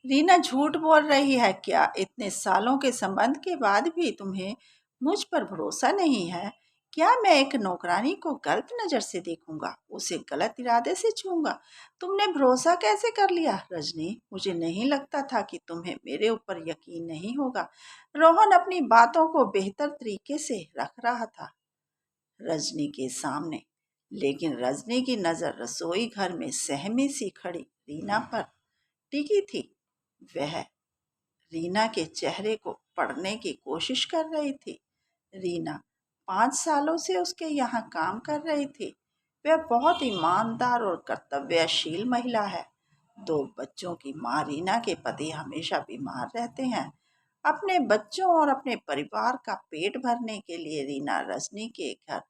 रीना झूठ बोल रही है क्या? इतने सालों के संबंध के बाद भी तुम्हें मुझ पर भरोसा नहीं है? क्या मैं एक नौकरानी को गलत नजर से देखूंगा, उसे गलत इरादे से छूंगा? तुमने भरोसा कैसे कर लिया रजनी? मुझे नहीं लगता था कि तुम्हें मेरे ऊपर यकीन नहीं होगा। रोहन अपनी बातों को बेहतर तरीके से रख रहा था रजनी के सामने, लेकिन रजनी की नजर रसोई घर में सहमी सी खड़ी रीना पर टिकी थी। वह रीना के चेहरे को पढ़ने की कोशिश कर रही थी। रीना 5 सालों से उसके यहाँ काम कर रही थी। वह बहुत ईमानदार और कर्तव्यशील महिला है। 2 बच्चों की माँ रीना के पति हमेशा बीमार रहते हैं। अपने बच्चों और अपने परिवार का पेट भरने के लिए रीना रजनी के घर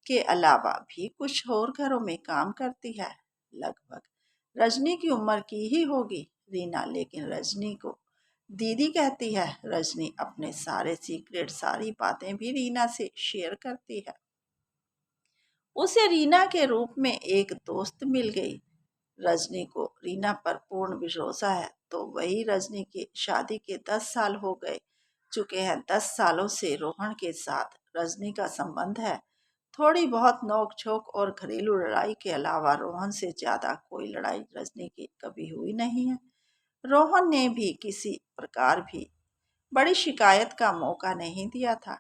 के अलावा भी कुछ और घरों में काम करती है। लगभग रजनी की उम्र की ही होगी रीना, लेकिन रजनी को दीदी कहती है। रजनी अपने सारे सीक्रेट, सारी बातें भी रीना से शेयर करती है। उसे रीना के रूप में एक दोस्त मिल गई। रजनी को रीना पर पूर्ण भरोसा है। तो वही रजनी की शादी के 10 साल हो गए चुके हैं। 10 सालों से रोहन के साथ रजनी का संबंध है। थोड़ी बहुत नोक झोंक और घरेलू लड़ाई के अलावा रोहन से ज्यादा कोई लड़ाई रजनी की कभी हुई नहीं है। रोहन ने भी किसी प्रकार भी बड़ी शिकायत का मौका नहीं दिया था।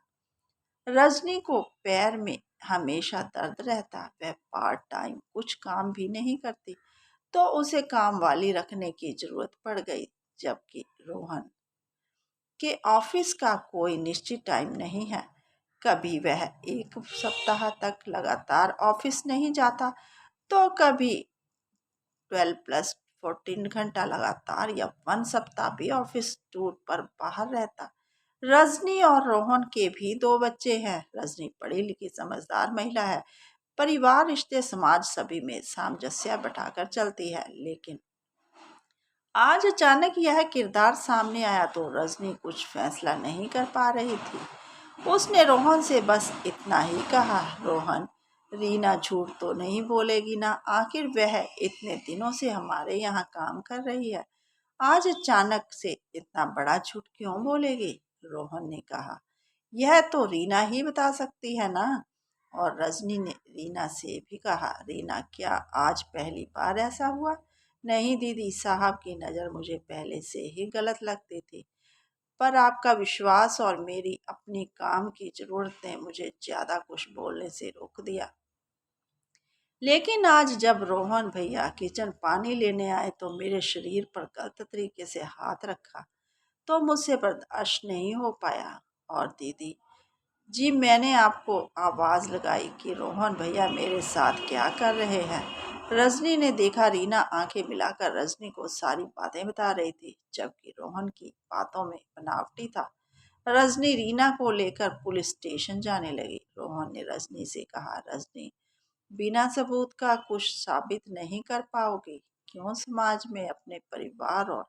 रजनी को पैर में हमेशा दर्द रहता। वह पार्ट टाइम कुछ काम भी नहीं करती, तो उसे काम वाली रखने की जरूरत पड़ गई। जबकि रोहन के ऑफिस का कोई निश्चित टाइम नहीं है। कभी वह 1 सप्ताह तक लगातार ऑफिस नहीं जाता, तो कभी 12+14 घंटा लगातार या 1 सप्ताह भी ऑफिस टूर पर बाहर रहता। रजनी और रोहन के भी 2 बच्चे हैं। रजनी पढ़ी लिखी समझदार महिला है। परिवार, रिश्ते, समाज सभी में सामंजस्य बैठाकर चलती है। लेकिन आज अचानक यह किरदार सामने आया तो रजनी कुछ फैसला नहीं कर पा रही थी। उसने रोहन से बस इतना ही कहा, रोहन, रीना झूठ तो नहीं बोलेगी ना? आखिर वह इतने दिनों से हमारे यहाँ काम कर रही है, आज अचानक से इतना बड़ा झूठ क्यों बोलेगी? रोहन ने कहा, यह तो रीना ही बता सकती है ना। और रजनी ने रीना से भी कहा, रीना, क्या आज पहली बार ऐसा हुआ? नहीं दीदी, साहब की नज़र मुझे पहले से ही गलत लगती थी, पर आपका विश्वास और मेरी अपनी काम की ज़रूरत ने मुझे ज़्यादा कुछ बोलने से रोक दिया। लेकिन आज जब रोहन भैया किचन पानी लेने आए तो मेरे शरीर पर गलत तरीके से हाथ रखा, तो मुझसे बर्दाश्त नहीं हो पाया। और दीदी जी, मैंने आपको आवाज़ लगाई कि रोहन भैया मेरे साथ क्या कर रहे हैं। रजनी ने देखा रीना आंखें मिलाकर रजनी को सारी बातें बता रही थी, जबकि रोहन की बातों में बनावटी था। रजनी रीना को लेकर पुलिस स्टेशन जाने लगी। रोहन ने रजनी से कहा, रजनी, बिना सबूत का कुछ साबित नहीं कर पाओगी? क्यों समाज में अपने परिवार और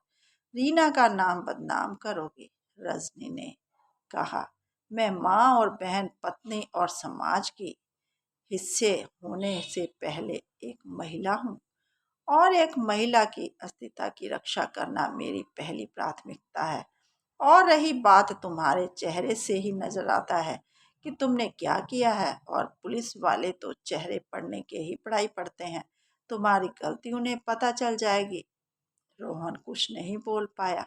रीना का नाम बदनाम करोगी? रजनी ने कहा, मैं माँ और बहन, पत्नी और समाज की हिस्से होने से पहले एक महिला हूँ, और एक महिला की अस्तित्व की रक्षा करना मेरी पहली प्राथमिकता है। और रही बात, तुम्हारे चेहरे से ही नजर आता है कि तुमने क्या किया है, और पुलिस वाले तो चेहरे पढ़ने के ही पढ़ाई पढ़ते हैं। तुम्हारी गलती उन्हें पता चल जाएगी। रोहन कुछ नहीं बोल पाया।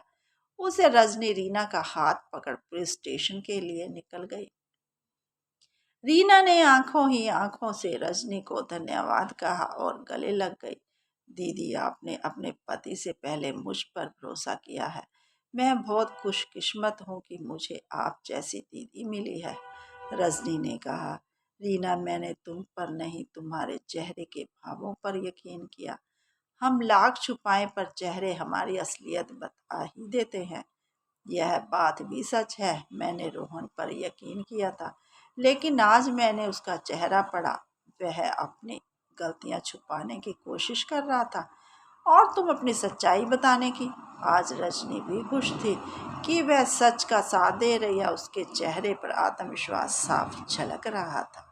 उसे रजनी रीना का हाथ पकड़ पुलिस स्टेशन के लिए निकल गई। रीना ने आंखों ही आंखों से रजनी को धन्यवाद कहा और गले लग गई। दीदी, आपने अपने पति से पहले मुझ पर भरोसा किया है। मैं बहुत खुशकिस्मत हूँ कि मुझे आप जैसी दीदी मिली है। रजनी ने कहा, रीना, मैंने तुम पर नहीं, तुम्हारे चेहरे के भावों पर यकीन किया। हम लाख छुपाएं पर चेहरे हमारी असलियत बता ही देते हैं। यह बात भी सच है, मैंने रोहन पर यकीन किया था, लेकिन आज मैंने उसका चेहरा पढ़ा। वह अपनी गलतियां छुपाने की कोशिश कर रहा था, और तुम अपनी सच्चाई बताने की। आज रजनी भी खुश थी कि वह सच का साथ दे रही है। उसके चेहरे पर आत्मविश्वास साफ झलक रहा था।